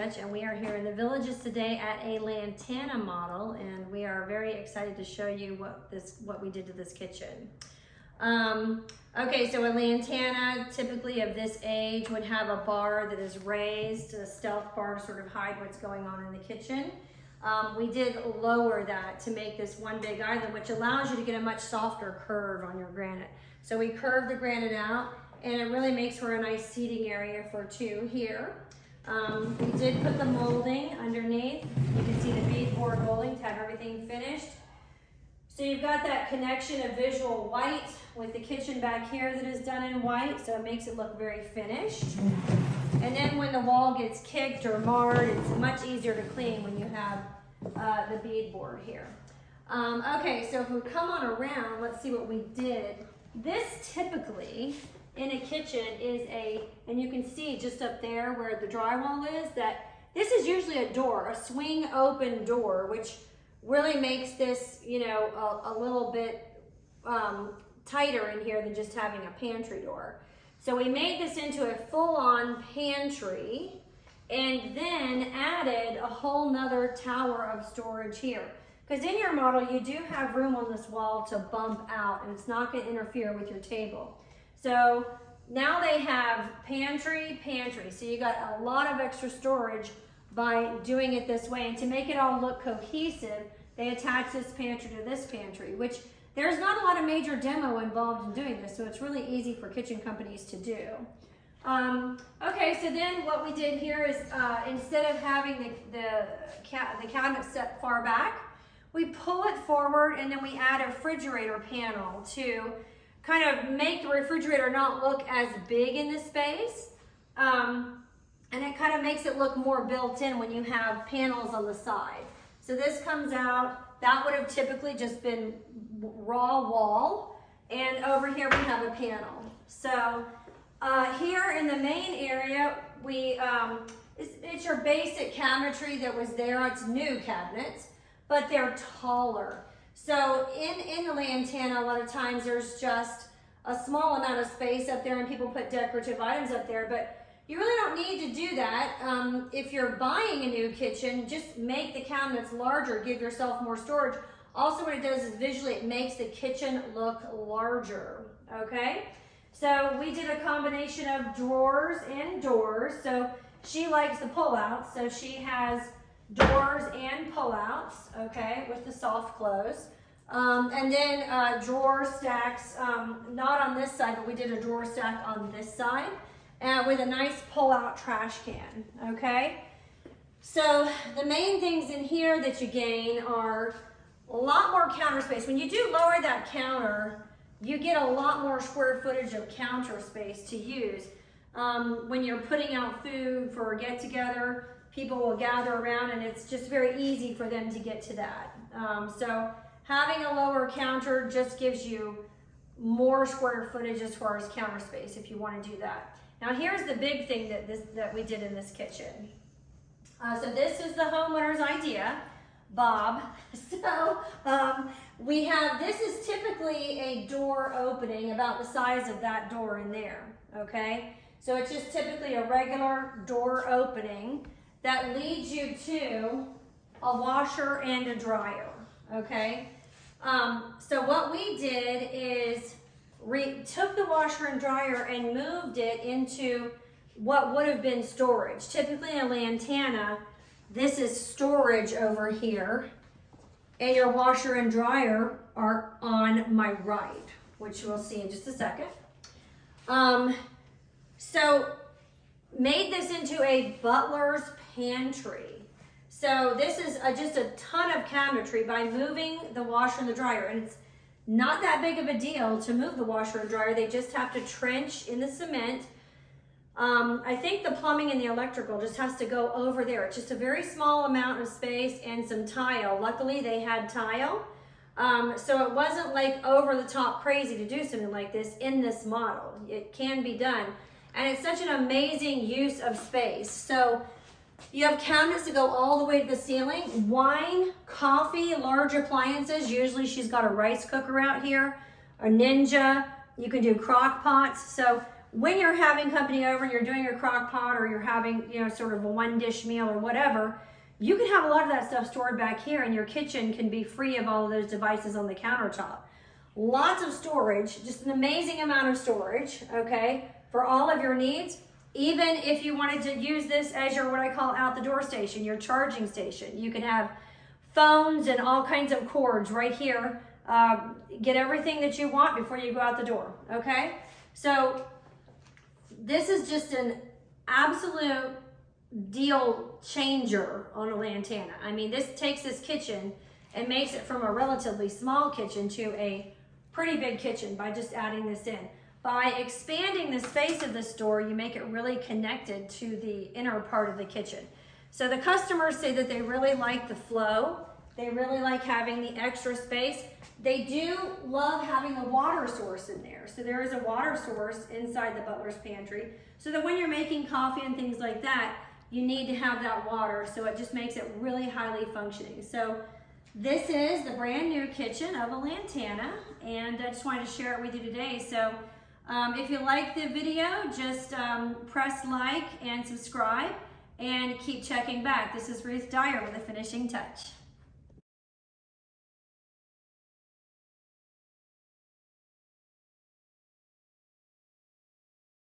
Rich, and we are here in the Villages today at a Lantana model, and we are very excited to show you what we did to this kitchen. Okay, so a Lantana, typically of this age, would have a bar that is raised, a stealth bar to sort of hide what's going on in the kitchen. We did lower that to make this one big island, which allows you to get a much softer curve on your granite. So we curved the granite out, and it really makes for a nice seating area for two here. We did put the molding underneath. You can see the beadboard molding to have everything finished. So you've got that connection of visual white with the kitchen back here that is done in white, so it makes it look very finished. And then when the wall gets kicked or marred, it's much easier to clean when you have the beadboard here. Okay, so if we come on around, let's see what we did. This typically in a kitchen is and you can see just up there where the drywall is, that this is usually a door, a swing open door, which really makes this, you know, a little bit tighter in here than just having a pantry door. So we made this into a full-on pantry and then added a whole nother tower of storage here. Because in your model, you do have room on this wall to bump out, and it's not going to interfere with your table. So now they have pantry. So you got a lot of extra storage by doing it this way. And to make it all look cohesive, they attach this pantry to this pantry, which there's not a lot of major demo involved in doing this, so it's really easy for kitchen companies to do. Okay, so then what we did here is instead of having the cabinet set far back, we pull it forward and then we add a refrigerator panel to kind of make the refrigerator not look as big in the space. And it kind of makes it look more built in when you have panels on the side. So this comes out, that would have typically just been raw wall. And over here we have a panel. So here in the main area, it's your basic cabinetry that was there. It's new cabinets, but they're taller. So in the Lantana, a lot of times there's just a small amount of space up there and people put decorative items up there, but you really don't need to do that. If you're buying a new kitchen, just make the cabinets larger, give yourself more storage. Also what it does is visually it makes the kitchen look larger, okay? So we did a combination of drawers and doors. So she likes the pullouts, so she has doors and pullouts, okay, with the soft close. And then drawer stacks, not on this side, but we did a drawer stack on this side with a nice pull-out trash can, okay? So the main things in here that you gain are a lot more counter space. When you do lower that counter, you get a lot more square footage of counter space to use. When you're putting out food for a get-together, people will gather around and it's just very easy for them to get to that. So having a lower counter just gives you more square footage as far as counter space if you want to do that. Now here's the big thing that we did in this kitchen. So this is the homeowner's idea, Bob. So this is typically a door opening about the size of that door in there, okay? So it's just typically a regular door opening that leads you to a washer and a dryer, okay? So what we did is took the washer and dryer and moved it into what would have been storage. Typically in a Lantana, this is storage over here, and your washer and dryer are on my right, which we'll see in just a second. So made this into a Butler's Pantry. So this is just a ton of cabinetry by moving the washer and the dryer, and it's not that big of a deal to move the washer and dryer. They just have to trench in the cement. I think the plumbing and the electrical just has to go over there. It's just a very small amount of space and some tile. Luckily they had tile. So it wasn't like over the top crazy to do something like this in this model. It can be done. And it's such an amazing use of space. So you have cabinets that go all the way to the ceiling. Wine, coffee, large appliances. Usually she's got a rice cooker out here, a Ninja. You can do crock pots. So when you're having company over and you're doing your crock pot, or you're having, you know, sort of a one dish meal or whatever, you can have a lot of that stuff stored back here, and your kitchen can be free of all of those devices on the countertop. Lots of storage, just an amazing amount of storage, okay, for all of your needs. Even if you wanted to use this as your, what I call out the door station, your charging station. You can have phones and all kinds of cords right here. Get everything that you want before you go out the door, okay? So this is just an absolute deal changer on a Lantana. I mean, this takes this kitchen and makes it from a relatively small kitchen to a pretty big kitchen by just adding this in. By expanding the space of this door, you make it really connected to the inner part of the kitchen. So the customers say that they really like the flow. They really like having the extra space. They do love having the water source in there. So there is a water source inside the Butler's pantry, so that when you're making coffee and things like that, you need to have that water. So it just makes it really highly functioning. So this is the brand new kitchen of a Lantana, and I just wanted to share it with you today. So if you like the video, just press like and subscribe, and keep checking back. This is Ruth Dyer with The Finishing Touch.